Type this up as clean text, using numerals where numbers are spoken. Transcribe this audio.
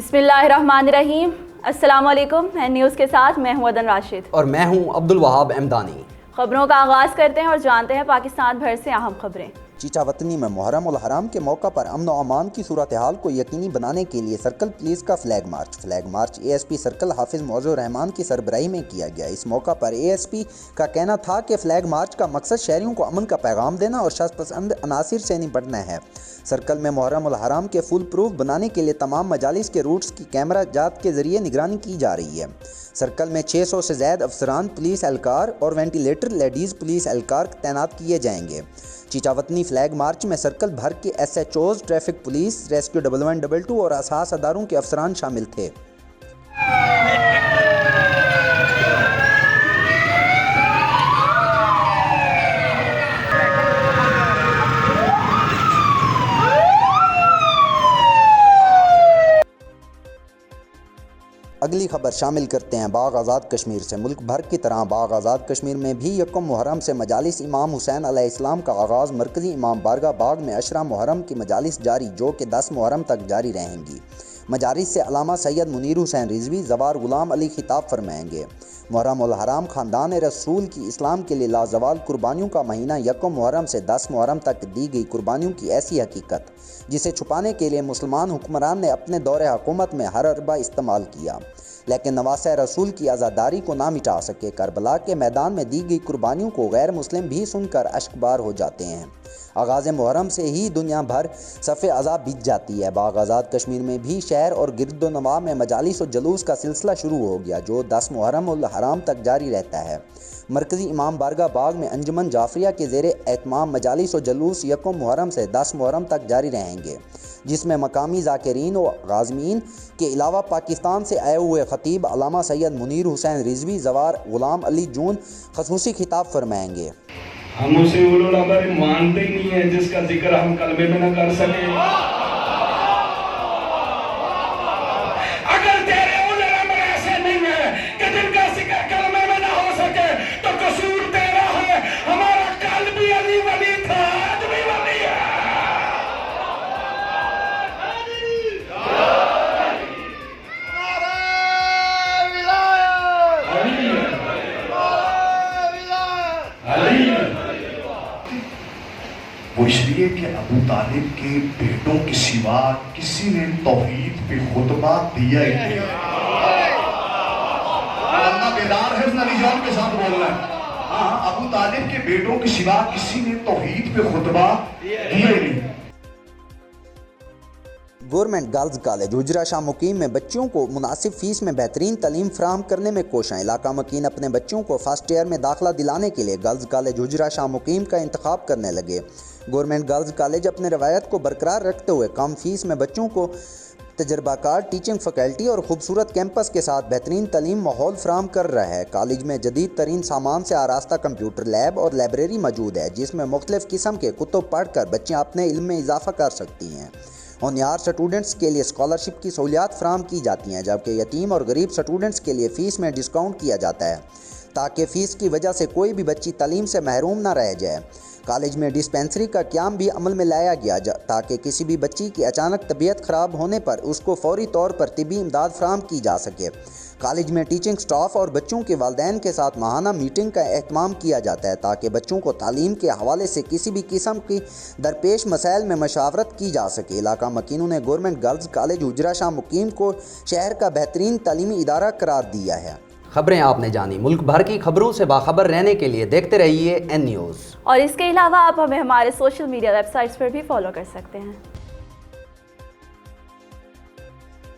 बिस्मिल्लाहिर्रहमानिर्रहीम। अस्सलाम वालेकुम। मैं न्यूज़ के साथ मैं हूं अदन राशिद और मैं हूं अब्दुल वहाब एमदानी। खबरों का आगाज़ करते हैं और जानते हैं पाकिस्तान भर से अहम खबरें। चीचा वतनी में मुहर्रम उल हराम के मौका पर अमन व अमान की सूरत हाल को यकीनी बनाने के लिए सर्कल पुलिस का फ्लैग मार्च ASP सर्कल हाफिज मौजूद रहमान की सरबराही में किया गया। इस मौका पर ASP का कहना था कि फ्लैग मार्च का मकसद शहरियों को अमन का पैगाम देना और शख्स पसंद अनासिर से निपटना है। सर्कल में मुहर्रम उल हराम के फुल प्रूफ बनाने के लिए तमाम मजालिस के रूट्स की कैमरा जात के जरिए निगरानी की जा रही है। सर्कल में 600 से ज़्यादा अफसरान, पुलिस एहलकार और वेंटिलेटर लेडीज़ पुलिस एहलकार तैनात किए जाएंगे। चीचावतनी फ्लैग मार्च में सर्कल भर के SHOs, ट्रैफिक पुलिस, रेस्क्यू 1122 और असास अदारों के अफसरान शामिल थे। अगली खबर शामिल करते हैं बाग आज़ाद कश्मीर से। मुल्क भर की तरह बाग आज़ाद कश्मीर में भी यकम मुहर्रम से मजालिस इमाम हुसैन अलैहिस्सलाम का आगाज़ मरकज़ी इमाम बारगाह बाग में अशरा मुहर्रम की मजालिस जारी, जो कि 10 मुहर्रम तक जारी रहेंगी। मजालिस से अल्लामा सैयद मुनीर हुसैन रिजवी ज़वार गुलाम अली खिताब फरमाएंगे। मुहर्रम उल हराम ख़ानदान रसूल की इस्लाम के लिए लाजवाल कुर्बानियों का महीना यकम मुहर्रम से 10 मुहर्रम तक दी गई कुर्बानियों की ऐसी हकीकत जिसे छुपाने के लिए मुसलमान हुक्मरान ने अपने दौरे हुकूमत में हर अरबा इस्तेमाल किया, लेकिन नवासे रसूल की आज़ादारी को ना मिटा सके। करबला के मैदान में दी गई कुर्बानियों को गैर मुस्लिम भी सुनकर अश्कबार हो जाते हैं। आगाज़ मुहर्रम से ही दुनिया भर सफ़े अज़ाब बीत जाती है। बाग आज़ाद कश्मीर में भी शहर और गिरदो नवा में मजालिस और जलूस का सिलसिला शुरू हो गया, जो 10 मुहर्रम उल हराम तक जारी रहता है। मरकज़ी इमाम बारगाह बाग में अंजुमन जाफरिया के ज़ेरे एहतमाम मजालिस और जलूस यकम मुहर्रम से 10 मुहर्रम तक जारी रहेंगे, जिसमें मकामी ज़ाकिरीन और गाज़मीन के अलावा पाकिस्तान से आए हुए ख़तीब अल्लामा सैयद मुनीर हुसैन रिजवी ज़वार गुलाम अली जून ख़ुसूसी खिताब फरमाएंगे। हम उसे उलूल अमर मानते ही नहीं है जिसका जिक्र हम कलमे में न कर सके। अगर तेरे उलूल अमर ऐसे नहीं है कि जिनका जिक्र कलमे में न हो सके तो कसूर तेरा है। हमारा कल भी अली वली था, आज भी वली है। वो इसलिए कि अबू तालिब के बेटों के सिवा किसी ने तौहीद पे खुतबा दिया ही नहीं। अल्लाह बेदार है, उसने निजाम के साथ बोल रहा है। हाँ, अबू तालिब के बेटों के सिवा किसी ने तौहीद पे खुतबा दिया ही नहीं। गवर्नमेंट गर्ल्स कॉलेज हुजरा शाह मुकीम में बच्चों को मुनासिब फ़ीस में बेहतरीन तालीम फराहम करने में कोशां। इलाका मकीन अपने बच्चों को फर्स्ट ईयर में दाखिला दिलाने के लिए गर्ल्स कॉलेज हुजरा शाह मुकीम का इंतखाब करने लगे। गवर्नमेंट गर्ल्स कॉलेज अपने रवायत को बरकरार रखते हुए कम फीस में बच्चों को तजर्बाकार टीचिंग फैकल्टी और खूबसूरत कैंपस के साथ बेहतरीन तालीम माहौल फराहम कर रहा है। कॉलेज में जदीद तरीन सामान से आरास्ता कंप्यूटर लैब और लाइब्रेरी मौजूद है, जिसमें मुख्तलिफ़ किस्म के कुतुब पढ़ कर बच्चे अपने इल्म में इजाफा कर सकती हैं। होनहार स्टूडेंट्स के लिए स्कॉलरशिप की सहूलियात फराहम की जाती हैं, जबकि यतीम और गरीब स्टूडेंट्स के लिए फ़ीस में डिस्काउंट किया जाता है, ताकि फ़ीस की वजह से कोई भी बच्ची तालीम से महरूम ना रह जाए। कॉलेज में डिस्पेंसरी का क़याम भी अमल में लाया गया, ताकि किसी भी बच्ची की अचानक तबीयत ख़राब होने पर उसको फ़ौरी तौर पर तिब्बी इमदाद फराहम की जा सके। कॉलेज में टीचिंग स्टाफ और बच्चों के वालिदैन के साथ माहाना मीटिंग का एहतमाम किया जाता है, ताकि बच्चों को तालीम के हवाले से किसी भी किस्म की दरपेश मसाइल में मशावरत की जा सके। इलाका मकीनों ने गवर्नमेंट गर्ल्स कॉलेज हुजरा शाह मुकीम को शहर का बेहतरीन तालीमी इदारा करार दिया है। खबरें आपने जानी। मुल्क भर की खबरों से बाखबर रहने के लिए देखते रहिए N न्यूज़। और इसके अलावा आप हमें हमारे सोशल मीडिया वेबसाइट्स पर भी फॉलो कर सकते हैं।